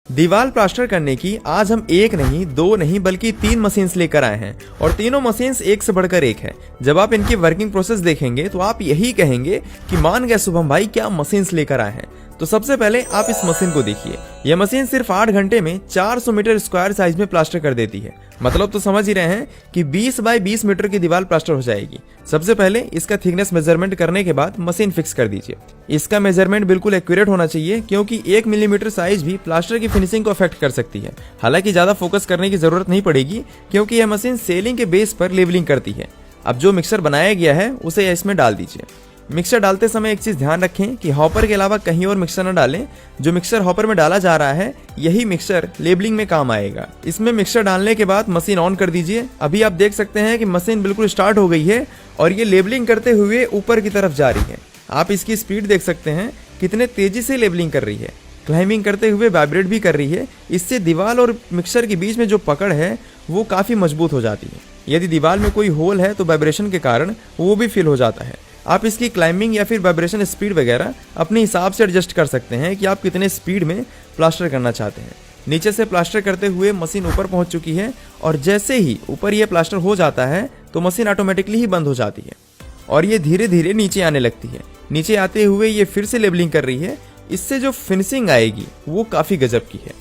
दीवार प्लास्टर करने की आज हम एक नहीं, दो नहीं बल्कि 3 मशीन्स लेकर आए हैं और तीनों मशीन्स एक से बढ़कर एक है। जब आप इनकी वर्किंग प्रोसेस देखेंगे तो आप यही कहेंगे कि मान गए शुभम भाई क्या मशीन्स लेकर आए हैं। तो सबसे पहले आप इस मशीन को देखिए। यह मशीन सिर्फ 8 घंटे में 400 मीटर स्क्वायर साइज में प्लास्टर कर देती है। मतलब तो समझ ही रहे हैं कि 20 बाय 20 मीटर की दीवार प्लास्टर हो जाएगी। सबसे पहले इसका थिकनेस मेजरमेंट करने के बाद मशीन फिक्स कर दीजिए। इसका मेजरमेंट बिल्कुल एक्यूरेट होना चाहिए क्योंकि 1 मिलीमीटर साइज भी प्लास्टर की फिनिशिंग को अफेक्ट कर सकती है। हालांकि ज्यादा फोकस करने की जरूरत नहीं पड़ेगी क्योंकि यह मशीन सेलिंग के बेस पर लेवलिंग करती है। अब जो मिक्सर बनाया गया है उसे इसमें डाल दीजिए। मिक्सर डालते समय एक चीज ध्यान रखें कि हॉपर के अलावा कहीं और मिक्सर न डालें। जो मिक्सर हॉपर में डाला जा रहा है यही मिक्सर लेबलिंग में काम आएगा। इसमें मिक्सर डालने के बाद मशीन ऑन कर दीजिए। अभी आप देख सकते हैं कि मशीन बिल्कुल स्टार्ट हो गई है और ये लेबलिंग करते हुए ऊपर की तरफ जा रही है। आप इसकी स्पीड देख सकते हैं कितने तेजी से लेबलिंग कर रही है। क्लाइंबिंग करते हुए वाइब्रेट भी कर रही है। इससे दीवार और मिक्सर के बीच में जो पकड़ है वो काफी मजबूत हो जाती है। यदि दीवार में कोई होल है तो वाइब्रेशन के कारण वो भी फील हो जाता है। आप इसकी क्लाइंबिंग या फिर वाइब्रेशन स्पीड वगैरह अपने हिसाब से एडजस्ट कर सकते हैं कि आप कितने स्पीड में प्लास्टर करना चाहते हैं। नीचे से प्लास्टर करते हुए मशीन ऊपर पहुंच चुकी है और जैसे ही ऊपर ये प्लास्टर हो जाता है तो मशीन ऑटोमेटिकली ही बंद हो जाती है और ये धीरे धीरे नीचे आने लगती है। नीचे आते हुए ये फिर से लेबलिंग कर रही है। इससे जो फिनिशिंग आएगी वो काफी गजब की है।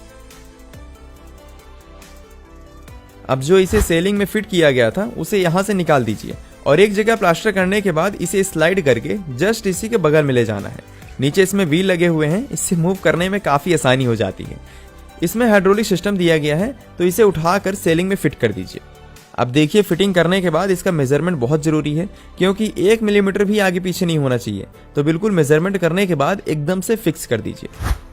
अब जो इसे सेलिंग में फिट किया गया था उसे यहाँ से निकाल दीजिए और एक जगह प्लास्टर करने के बाद इसे स्लाइड करके जस्ट इसी के बगल में ले जाना है। नीचे इसमें व्हील लगे हुए हैं, इससे मूव करने में काफी आसानी हो जाती है। इसमें हाइड्रोलिक सिस्टम दिया गया है तो इसे उठाकर सेलिंग में फिट कर दीजिए। अब देखिए फिटिंग करने के बाद इसका मेजरमेंट बहुत जरूरी है क्योंकि 1 मिलीमीटर भी आगे पीछे नहीं होना चाहिए। तो बिल्कुल मेजरमेंट करने के बाद एकदम से फिक्स कर दीजिए।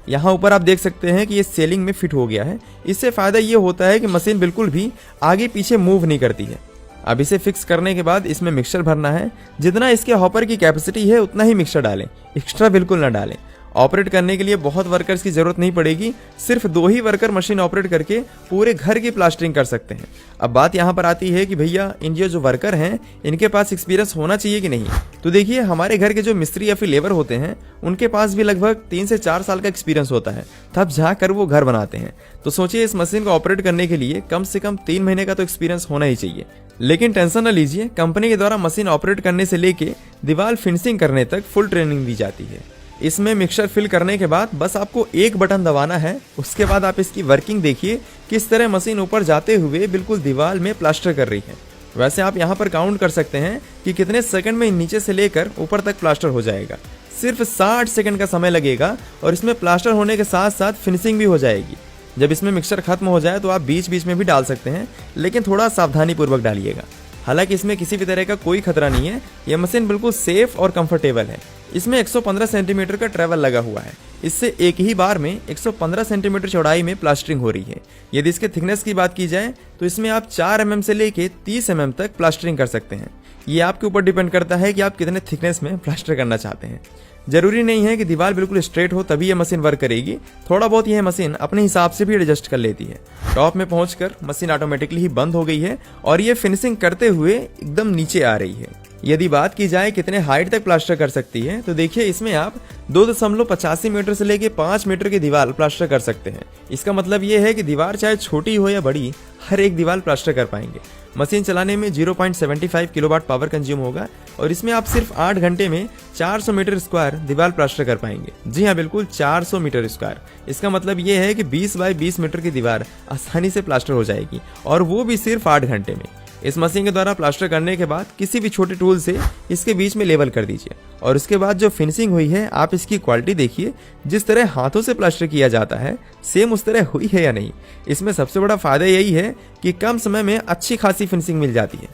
यहाँ ऊपर आप देख सकते हैं कि ये सेलिंग में फिट हो गया है। इससे फायदा ये होता है कि मशीन बिल्कुल भी आगे पीछे मूव नहीं करती है। अब इसे फिक्स करने के बाद इसमें मिक्सर भरना है। जितना इसके हॉपर की कैपेसिटी है उतना ही मिक्सर डालें, एक्स्ट्रा बिल्कुल ना डालें। ऑपरेट करने के लिए बहुत वर्कर्स की जरूरत नहीं पड़ेगी। सिर्फ 2 ही वर्कर मशीन ऑपरेट करके पूरे घर की प्लास्टरिंग कर सकते हैं। अब बात यहाँ पर आती है कि भैया इन जो वर्कर हैं इनके पास एक्सपीरियंस होना चाहिए कि नहीं। तो देखिए हमारे घर के जो मिस्त्री या फिर लेबर होते हैं उनके पास भी लगभग 3 से 4 साल का एक्सपीरियंस होता है, तब जाकर वो घर बनाते हैं। तो सोचिए इस मशीन को ऑपरेट करने के लिए कम से कम 3 महीने का तो एक्सपीरियंस होना ही चाहिए। लेकिन टेंशन न लीजिए, कंपनी के द्वारा मशीन ऑपरेट करने से लेके दीवार फिनिशिंग करने तक फुल ट्रेनिंग दी जाती है। इसमें मिक्सर फिल करने के बाद बस आपको एक बटन दबाना है। उसके बाद आप इसकी वर्किंग देखिए किस तरह मशीन ऊपर जाते हुए बिल्कुल दीवार में प्लास्टर कर रही है। वैसे आप यहाँ पर काउंट कर सकते हैं कि कितने सेकंड में नीचे से लेकर ऊपर तक प्लास्टर हो जाएगा। सिर्फ 60 सेकंड का समय लगेगा और इसमें प्लास्टर होने के साथ साथ फिनिशिंग भी हो जाएगी। जब इसमें मिक्सर खत्म हो जाए तो आप बीच बीच में भी डाल सकते हैं, लेकिन थोड़ा सावधानी पूर्वक डालिएगा। हालांकि इसमें किसी भी तरह का कोई खतरा नहीं है। यह मशीन बिल्कुल सेफ और कंफर्टेबल है। इसमें 115 सेंटीमीटर का ट्रेवल लगा हुआ है। इससे एक ही बार में 115 सेंटीमीटर चौड़ाई में प्लास्टरिंग हो रही है। यदि इसके थिकनेस की बात की जाए तो इसमें आप 4 mm से लेके 30 mm तक प्लास्टरिंग कर सकते हैं। ये आपके ऊपर डिपेंड करता है कि आप कितने थिकनेस में प्लास्टर करना चाहते हैं। जरूरी नहीं है कि दीवार बिल्कुल स्ट्रेट हो तभी यह मशीन वर्क करेगी। थोड़ा बहुत यह मशीन अपने हिसाब से भी एडजस्ट कर लेती है। टॉप में पहुंचकर मशीन ऑटोमेटिकली ही बंद हो गई है और ये फिनिशिंग करते हुए एकदम नीचे आ रही है। यदि बात की जाए कितने हाइट तक प्लास्टर कर सकती है तो देखिए इसमें आप 2.85 मीटर से लेके 5 मीटर की दीवार प्लास्टर कर सकते हैं। इसका मतलब ये है कि दीवार चाहे छोटी हो या बड़ी, हर एक दीवार प्लास्टर कर पाएंगे। मशीन चलाने में 0.75 किलोवाट पावर कंज्यूम होगा और इसमें आप सिर्फ 8 घंटे में 400 मीटर स्क्वायर दीवार प्लास्टर कर पाएंगे। जी हाँ, बिल्कुल 400 मीटर स्क्वायर। इसका मतलब ये है कि 20 बाय 20 मीटर की दीवार आसानी से प्लास्टर हो जाएगी और वो भी सिर्फ 8 घंटे में। इस मशीन के द्वारा प्लास्टर करने के बाद किसी भी छोटे टूल से इसके बीच में लेवल कर दीजिए और उसके बाद जो फिनिशिंग हुई है आप इसकी क्वालिटी देखिए। जिस तरह हाथों से प्लास्टर किया जाता है सेम उस तरह हुई है या नहीं। इसमें सबसे बड़ा फायदा यही है कि कम समय में अच्छी खासी फिनिशिंग मिल जाती है।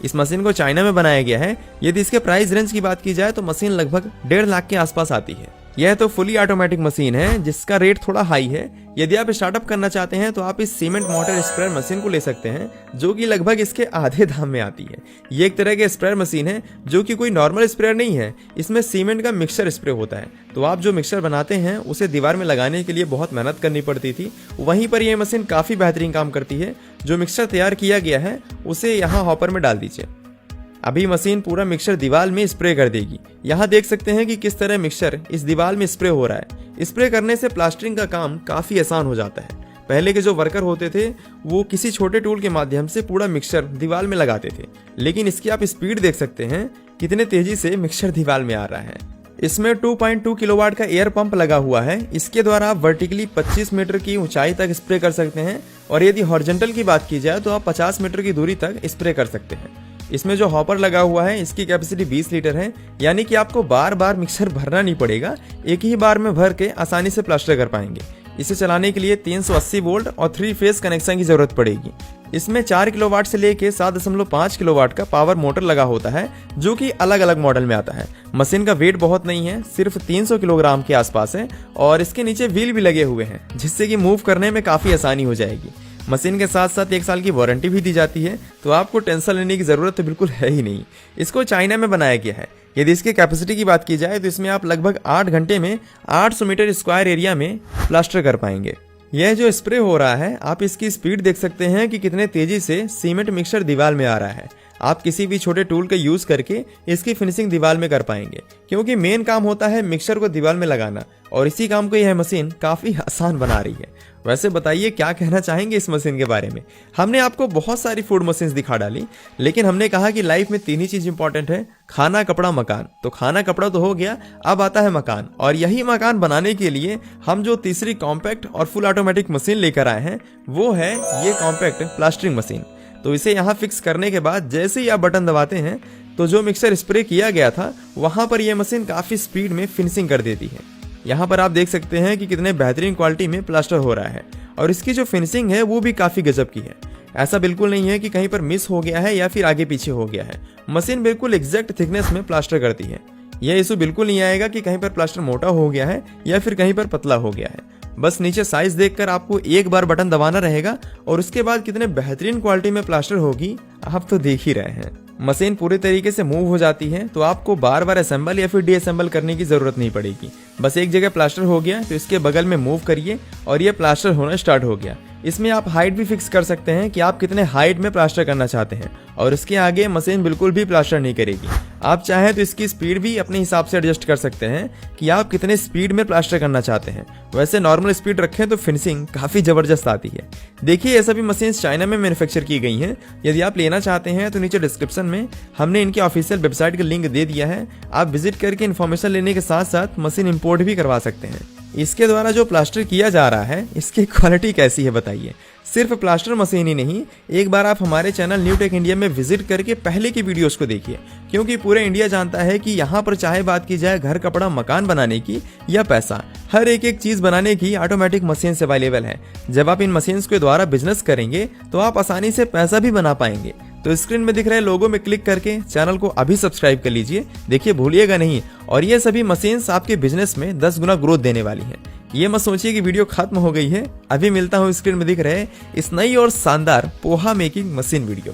इस मशीन को चाइना में बनाया गया है। यदि इसके प्राइस रेंज की बात की जाए तो मशीन लगभग 1.5 लाख के आसपास आती है। यह तो फुली ऑटोमेटिक मशीन है जिसका रेट थोड़ा हाई है। यदि आप स्टार्टअप करना चाहते हैं तो आप इस सीमेंट मोटर स्प्रेयर मशीन को ले सकते हैं जो कि लगभग इसके आधे दाम में आती है। ये एक तरह के स्प्रेयर मशीन है जो कि कोई नॉर्मल स्प्रेयर नहीं है। इसमें सीमेंट का मिक्सर स्प्रे होता है। तो आप जो मिक्सर बनाते हैं उसे दीवार में लगाने के लिए बहुत मेहनत करनी पड़ती थी, वहीं पर यह मशीन काफी बेहतरीन काम करती है। जो मिक्सर तैयार किया गया है उसे यहाँ हॉपर में डाल दीजिए। अभी मशीन पूरा मिक्सचर दीवार में स्प्रे कर देगी। यहाँ देख सकते हैं कि किस तरह मिक्सचर इस दीवार में स्प्रे हो रहा है। स्प्रे करने से प्लास्टरिंग का काम काफी आसान हो जाता है। पहले के जो वर्कर होते थे वो किसी छोटे टूल के माध्यम से पूरा मिक्सचर दीवार में लगाते थे, लेकिन इसकी आप स्पीड देख सकते हैं कितने तेजी से मिक्सचर दीवार में आ रहा है। इसमें 2.2 किलोवाट का एयर पंप लगा हुआ है। इसके द्वारा आप वर्टिकली 25 मीटर की ऊंचाई तक स्प्रे कर सकते हैं और यदि हॉरिजॉन्टल की बात की जाए तो आप 50 मीटर की दूरी तक स्प्रे कर सकते हैं। इसमें जो हॉपर लगा हुआ है इसकी कैपेसिटी 20 लीटर है, यानी कि आपको बार बार मिक्सर भरना नहीं पड़ेगा, एक ही बार में भर के आसानी से प्लास्टर कर पाएंगे। इसे चलाने के लिए 380 वोल्ट और 3 फेज कनेक्शन की जरूरत पड़ेगी। इसमें 4 किलोवाट से लेके 7.5 किलोवाट का पावर मोटर लगा होता है, जो कि अलग अलग मॉडल में आता है। मशीन का वेट बहुत नहीं है, सिर्फ 300 किलोग्राम के आसपास है और इसके नीचे व्हील भी लगे हुए हैं, जिससे कि मूव करने में काफी आसानी हो जाएगी। मशीन के साथ साथ 1 साल की वारंटी भी दी जाती है, तो आपको टेंशन लेने की जरूरत तो बिल्कुल है ही नहीं। इसको चाइना में बनाया गया है। यदि इसकी कैपेसिटी की बात की जाए तो इसमें आप लगभग 8 घंटे में 800 मीटर स्क्वायर एरिया में प्लास्टर कर पाएंगे। यह जो स्प्रे हो रहा है, आप इसकी स्पीड देख सकते हैं कि कितने तेजी से सीमेंट मिक्सचर दीवार में आ रहा है। आप किसी भी छोटे टूल का यूज करके इसकी फिनिशिंग दीवार में कर पाएंगे, क्योंकि मेन काम होता है मिक्सचर को दीवार में लगाना, और इसी काम को यह मशीन काफी आसान बना रही है। वैसे बताइए क्या कहना चाहेंगे इस मशीन के बारे में। हमने आपको बहुत सारी फूड मशीन्स दिखा डाली, लेकिन हमने कहा कि लाइफ में 3 ही चीज इंपॉर्टेंट है, खाना, कपड़ा, मकान। तो खाना कपड़ा तो हो गया, अब आता है मकान, और यही मकान बनाने के लिए हम जो तीसरी कॉम्पैक्ट और फुल ऑटोमेटिक मशीन लेकर आए हैं वो है ये कॉम्पैक्ट प्लास्टरिंग मशीन। तो इसे यहाँ फिक्स करने के बाद जैसे ही आप बटन दबाते हैं तो जो मिक्सर स्प्रे किया गया था वहां पर यह मशीन काफी स्पीड में फिनिशिंग कर देती है। यहाँ पर आप देख सकते हैं कि कितने बेहतरीन क्वालिटी में प्लास्टर हो रहा है, और इसकी जो फिनिशिंग है वो भी काफी गजब की है। ऐसा बिल्कुल नहीं है कि कहीं पर मिस हो गया है या फिर आगे पीछे हो गया है। मशीन बिल्कुल एग्जैक्ट थिकनेस में प्लास्टर करती है। यह इशू बिल्कुल नहीं आएगा कि कहीं पर प्लास्टर मोटा हो गया है या फिर कहीं पर पतला हो गया है। बस नीचे साइज देखकर आपको एक बार बटन दबाना रहेगा और उसके बाद कितने बेहतरीन क्वालिटी में प्लास्टर होगी आप तो देख ही रहे हैं। मशीन पूरे तरीके से मूव हो जाती है, तो आपको बार बार असेंबल या फिर डीअसेंबल करने की जरूरत नहीं पड़ेगी। बस एक जगह प्लास्टर हो गया तो इसके बगल में मूव करिए और ये प्लास्टर होना स्टार्ट हो गया। इसमें आप हाइट भी फिक्स कर सकते हैं कि आप कितने हाइट में प्लास्टर करना चाहते हैं, और इसके आगे मशीन बिल्कुल भी प्लास्टर नहीं करेगी। आप चाहें तो इसकी स्पीड भी अपने हिसाब से एडजस्ट कर सकते हैं कि आप कितने स्पीड में प्लास्टर करना चाहते हैं। वैसे नॉर्मल स्पीड रखें तो फिनिशिंग काफी जबरदस्त आती है। देखिए, ये सभी मशीन चाइना में मैन्युफैक्चर की गई हैं। यदि आप लेना चाहते हैं तो नीचे डिस्क्रिप्शन में हमने इनकी ऑफिशियल वेबसाइट का लिंक दे दिया है। आप विजिट करके इन्फॉर्मेशन लेने के साथ साथ मशीन इंपोर्ट भी करवा सकते हैं। इसके द्वारा जो प्लास्टर किया जा रहा है इसकी क्वालिटी कैसी है बताइए। सिर्फ प्लास्टर मशीन ही नहीं, एक बार आप हमारे चैनल न्यू टेक इंडिया में विजिट करके पहले की वीडियोस को देखिए, क्योंकि पूरे इंडिया जानता है कि यहाँ पर चाहे बात की जाए घर, कपड़ा, मकान बनाने की या पैसा, हर एक चीज बनाने की ऑटोमेटिक मशीन अवेलेबल है। जब आप इन मशीन के द्वारा बिजनेस करेंगे तो आप आसानी से पैसा भी बना पाएंगे। तो स्क्रीन में दिख रहे लोगो में क्लिक करके चैनल को अभी सब्सक्राइब कर लीजिए, देखिए भूलिएगा नहीं। और ये सभी मशीन्स आपके बिजनेस में 10 गुना ग्रोथ देने वाली है। ये मत सोचिए कि वीडियो खत्म हो गई है, अभी मिलता हूँ स्क्रीन में दिख रहे इस नई और शानदार पोहा मेकिंग मशीन वीडियो।